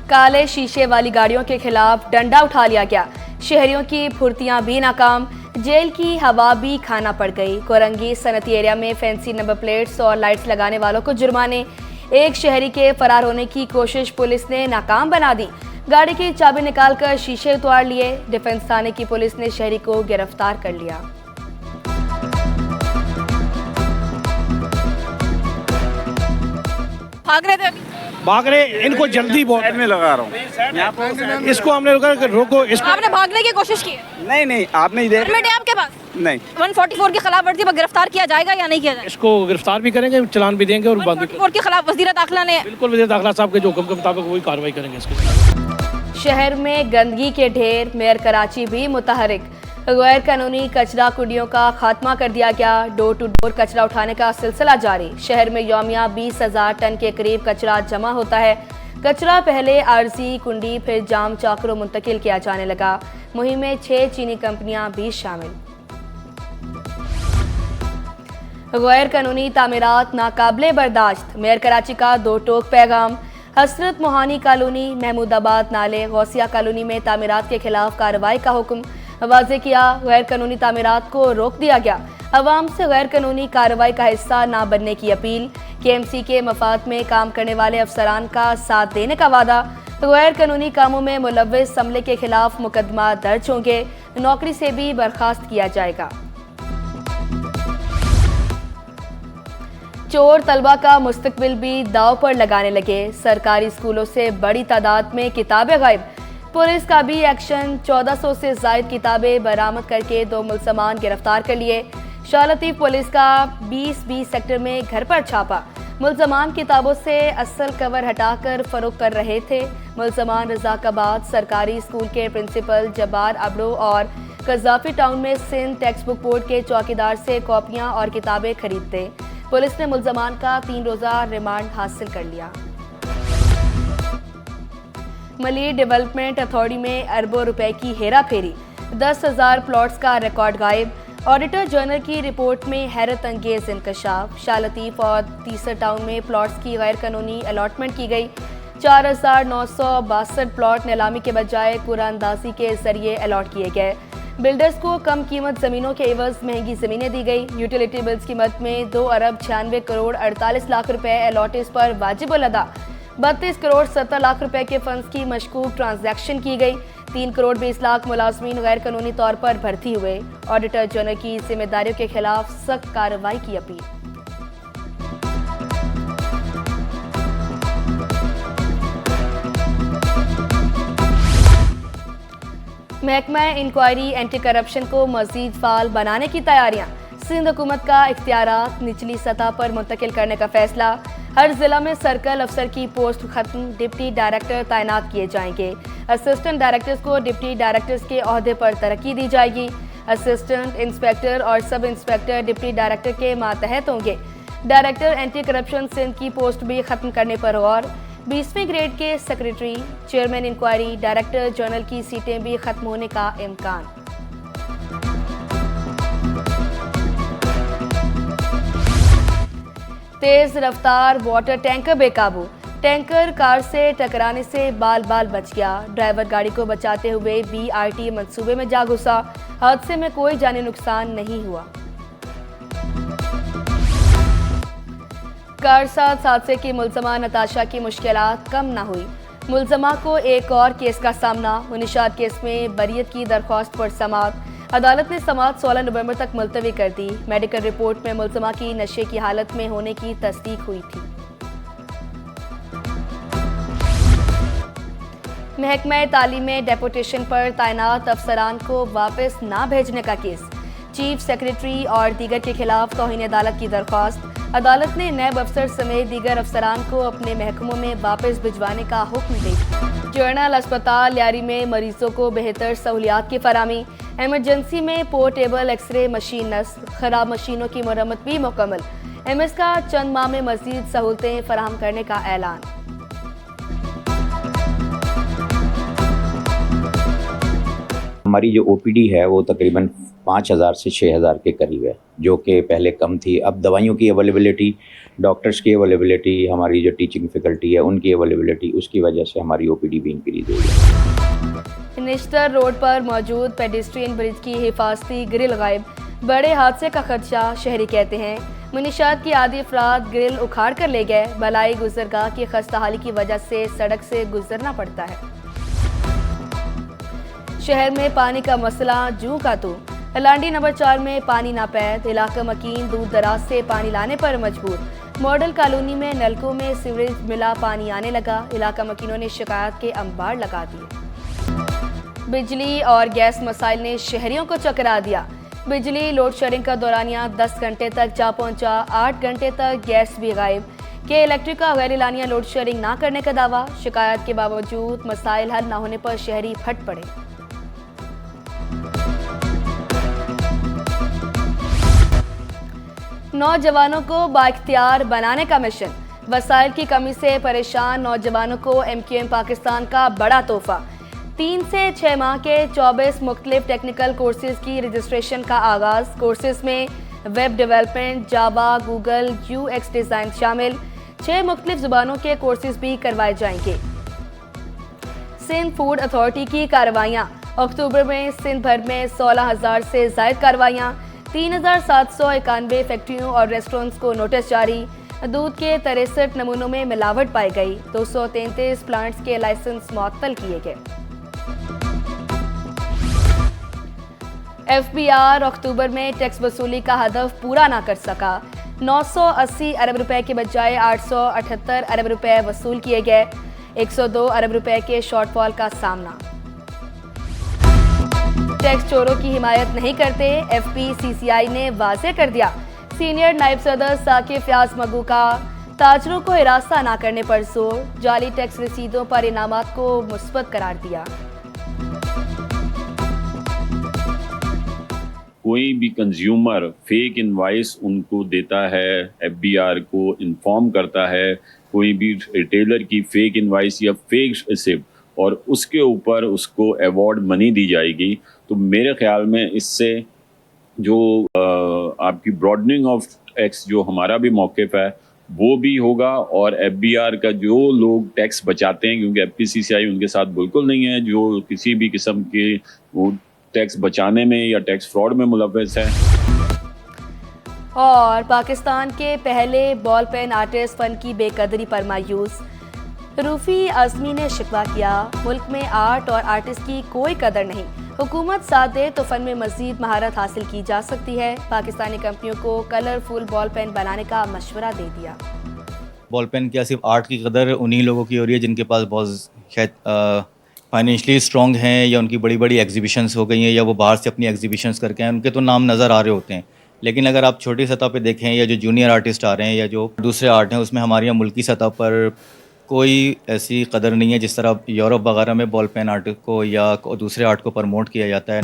काले शीशे वाली गाड़ियों के खिलाफ डंडा उठा लिया गया। शहरियों की फुर्तियां भी नाकाम, जेल की हवा भी खाना पड़ गई। कोरंगी सनती एरिया में फैंसी नंबर प्लेट्स और लाइट्स लगाने वालों को जुर्माने। एक शहरी के फरार होने की कोशिश पुलिस ने नाकाम बना दी। गाड़ी की चाबी निकालकर शीशे उतार लिए। डिफेंस थाने की पुलिस ने शहरी को गिरफ्तार कर लिया। भाग रहे थे अभी? भाग रहे, इनको जल्दी बहुत साइड में लगा रहा हूँ यहाँ पे। इसको हमने रोको इसको। आपने भागने की कोशिश की? नहीं आपने ही परमिट है आपके पास? नहीं। 144 की खिलाफ वर्जी पर गिरफ्तार किया जाएगा या नहीं किया जाएगा? इसको गिरफ्तार भी करेंगे, चलान भी देंगे और 144 के खिलाफ वज़ीर दाखिला ने बिल्कुल वज़ीर दाखिला साहब के जो हुक्म के मुताबिक वही कार्रवाई करेंगे इसके। शहर में गंदगी के ढेर, मेयर कराची भी मुतहरिक। गैर कानूनी कचरा कुंडियों का खात्मा कर दिया गया। डोर टू डोर कचरा उठाने का सिलसिला जारी। शहर में यौमिया 20,000 टन के करीब कचरा जमा होता है। कचरा पहले आरजी कुंडी फिर जाम चाकरों मुंतकिल किया जाने लगा। मुहिम में 6 चीनी कंपनियां भी शामिल। गैर कानूनी तामीरात नाकाबिले बर्दाश्त, मेयर कराची का 2 टोक पैगाम। हसरत मोहानी कॉलोनी, महमूदाबाद नाले, गौसिया कॉलोनी में तामीरात के खिलाफ कार्रवाई का हुक्म वाज़े किया। गैर कानूनी तामीरात को रोक दिया गया। अवाम से गैर कानूनी कार्रवाई का हिस्सा ना बनने की अपील। केएमसी के मफाद में काम करने वाले अफसरान का साथ देने का वादा। गैर कानूनी कामों में मुलव्विस अमले के खिलाफ मुकदमा दर्ज होंगे। नौकरी से भी बर्खास्त किया जाएगा। चोर तलबा का मुस्तकबिल भी दाव पर लगाने लगे। सरकारी स्कूलों से बड़ी तादाद में किताबें गायब। पुलिस का भी एक्शन। 1400 से जायद किताबें बरामद करके 2 मुलजमान गिरफ्तार कर लिए। शाह लतीफ पुलिस का 20 सेक्टर में घर पर छापा। मुलजमान किताबों से असल कवर हटाकर फरोख्त कर रहे थे। मुलजमान रजाकाबाद सरकारी स्कूल के प्रिंसिपल जब्बार अबड़ो और कजाफी टाउन में सिंध टेक्स्ट बुक बोर्ड के चौकीदार से कॉपियां और किताबें खरीदते। पुलिस ने मुलजमान का 3 रोज़ा रिमांड हासिल कर लिया। मलिर डेवलपमेंट अथॉरिटी में अरबों रुपए की हेरा फेरी। 10,000 प्लॉट्स का रिकॉर्ड गायब। ऑडिटर जनरल की रिपोर्ट में हैरत अंगेज इंकशाफ। शाह लतीफ और तीसर टाउन में प्लॉट्स की गैर कानूनी अलॉटमेंट की गई। 4,962 प्लॉट नीलामी के बजाय कुरानदाजी के जरिए अलॉट किए गए। बिल्डर्स को कम कीमत जमीनों के एवज महंगी जमीनें दी गई। यूटिलिटी बिल्स की मद में 2 अरब 96 करोड़ 48 लाख रुपए अलॉटेज पर वाजिब अदा। 32 करोड़ 70 लाख रुपए के फंड्स की मशकूक ट्रांजैक्शन की गई। 3 करोड़ 20 लाख मुलाजमीन गैर कानूनी तौर पर भर्ती हुए। ऑडिटर जनरल की जिम्मेदारियों के खिलाफ सख्त कार्रवाई की अपील। महकमा इंक्वायरी एंटी करप्शन को मजीद फाल बनाने की तैयारियां। सिंध हुकूमत का इख्तियारात निचली सतह पर मुंतकिल करने का फैसला। हर जिला में सर्कल अफसर की पोस्ट खत्म। डिप्टी डायरेक्टर तैनात किए जाएंगे। असिस्टेंट डायरेक्टर्स को डिप्टी डायरेक्टर्स के ओहदे पर तरक्की दी जाएगी। असिस्टेंट इंस्पेक्टर और सब इंस्पेक्टर डिप्टी डायरेक्टर के मातहत होंगे। डायरेक्टर एंटी करप्शन सिंध की पोस्ट भी खत्म करने पर गौर। 20वें ग्रेड के secretary, chairman inquiry, director general की सीटें भी खत्म होने का इम्कान। तेज रफ्तार वाटर टैंकर बेकाबू। टैंकर कार से टकराने से बाल बाल बच गया। ड्राइवर गाड़ी को बचाते हुए BRT मंसूबे में जा घुसा। हादसे में कोई जानी नुकसान नहीं हुआ। कारसाज हादसे की मुलजमा नताशा की मुश्किलात कम न हुई। मुलजमा को एक और केस का सामना। मुनिशात केस में बरियत की दरख्वास्त पर समाअत। अदालत ने समाअत 16 नवंबर तक मुलतवी कर दी। मेडिकल रिपोर्ट में मुलजमा की नशे की हालत में होने की तस्दीक हुई थी। महकमा तालीम में डेपुटेशन पर तैनात अफसरान को वापस ना भेजने का केस। चीफ सेक्रेटरी और दीगर के खिलाफ तौहीन अदालत की दरख्वास्त। अदालत ने नैब अफसर समेत दीगर अफसरान को अपने महकमों में वापस भिजवाने का हुक्म दिया। जनरल अस्पताल लियारी में मरीजों को बेहतर सहूलियात की फराहमी। एमरजेंसी में पोर्टेबल एक्सरे मशीन नस्ब। खराब मशीनों की मरम्मत भी मुकम्मल। MS का चंद माह में मजीद सहूलतें फराहम करने का ऐलान। हमारी जो OPD है वो तकरीबन 5,000 से 6,000 के करीब है, जो कि पहले कम थी। अब दवाइयों की अवेलेबिलिटी डॉक्टर्स की अवेलेबिलिटी, हमारी जो टीचिंग फैकल्टी है उनकी अवेलेबिलिटी, उसकी वजह से हमारी ओपीडी भी इंक्रीज हुई है। निश्तर रोड पर मौजूद पेडिस्ट्रियन ब्रिज की हिफाजती ग्रिल गायब, बड़े हादसे का खदशा, शहरी कहते हैं। मुनीशात की आधी अफराद ग्रिल उखाड़ कर ले गए, भलाई गुजरगाह की खस्ताहाली की वजह से सड़क से गुजरना पड़ता है। शहर में पानी का मसला जूं का तू, लांडी नंबर 4 में पानी नापैद, इलाका मकीन दूर दराज से पानी लाने पर मजबूर। मॉडल कॉलोनी में नलकों में सीवरेज मिला पानी आने लगा, इलाका मकीनों ने शिकायत के अंबार लगा दिए। बिजली और गैस मसाइल ने शहरियों को चकरा दिया। बिजली लोड शेडिंग का दौरानिया 10 घंटे तक जा पहुंचा, 8 घंटे तक गैस भी गायब। के इलेक्ट्रिक का गैर एलानिया लोड शेडिंग ना करने का दावा, शिकायत के बावजूद मसाइल हल न होने पर शहरी फट पड़े। नौजवानों को बाइख्तियार बनाने का मिशन, वसाइल की कमी से परेशान नौजवानों को MQM पाकिस्तान का बड़ा तोहफा। 3 से 6 माह के 24 मुख्तलिफ टेक्निकल कोर्सेज की रजिस्ट्रेशन का आगाज़। कोर्सेज में वेब डेवलपमेंट, जावा, गूगल, UX डिज़ाइन शामिल। 6 मुख्तलिफ ज़ुबानों के कोर्सेज भी करवाए जाएंगे। सिंध फूड अथॉरिटी की कार्रवाइयाँ, अक्टूबर में सिंध भर में 16,000 से ज़ायद कार्रवाइयाँ। 3,791 फैक्ट्रियों और रेस्टोरेंट्स को नोटिस जारी। दूध के 63 नमूनों में मिलावट पाई गई। 233 प्लांट्स के लाइसेंस मुअत्तल किए गए। FBR अक्टूबर में टैक्स वसूली का हदफ पूरा ना कर सका। 980 अरब रुपए के बजाय 878 अरब रुपए वसूल किए गए। 102 अरब रुपए के शॉर्टफॉल का सामना। टैक्स चोरों की हिमायत नहीं करते, FPCCI ने वाज़ेह कर दिया। सीनियर नायब सदर साकिब फ्याज मगू का ताजरों को हिरासा ना करने पर जोर, जाली टैक्स रसीदों पर इनामात को मुस्बत करार दिया। कोई भी कंज्यूमर फेक इनवाइस उनको देता है, FBR को इन्फॉर्म करता है, कोई भी रिटेलर की फेक इनवाइस या फेक रिसिप्ट, और उसके ऊपर उसको अवार्ड मनी दी जाएगी। तो मेरे ख्याल में इससे जो आपकी ब्रॉडनिंग ऑफ टैक्स जो हमारा भी मौक़िफ़ है वो भी होगा, और FBR का जो लोग टैक्स बचाते हैं, क्योंकि FPCCI उनके साथ बिल्कुल नहीं है, जो किसी भी किस्म के वो टैक्स बचाने में या टैक्स फ्रॉड में मुलव्वस है। और पाकिस्तान के पहले बॉल पेन आर्टिस्ट फन की बेकदरी पर मायूस। रूफी आज़मी ने शिकवा किया, मुल्क में आर्ट और आर्टिस्ट की कोई कदर नहीं। हुकूमत साथ दे तो फन में मजीद महारत हासिल की जा सकती है। पाकिस्तानी कंपनियों को कलरफुल बॉल पेन बनाने का मशवरा दे दिया। बॉल पेन क्या सिर्फ आर्ट की कदर उन्हीं लोगों की हो रही है जिनके पास बहुत शायद फाइनेंशली स्ट्रॉन्ग हैं, या उनकी बड़ी बड़ी एग्जीबिशंस हो गई हैं, या वो बाहर से अपनी एग्जीबिशंस करके हैं, उनके तो नाम नज़र आ रहे होते हैं। लेकिन अगर आप छोटी सतह पे देखें, या जो जूनियर आर्टिस्ट आ रहे हैं, या जो दूसरे आर्ट हैं, उसमें हमारे यहाँ मुल्की सतह पर कोई ऐसी कदर नहीं है जिस तरह यूरोप वगैरह में बॉल पेन आर्ट को या दूसरे आर्ट को प्रमोट किया जाता है।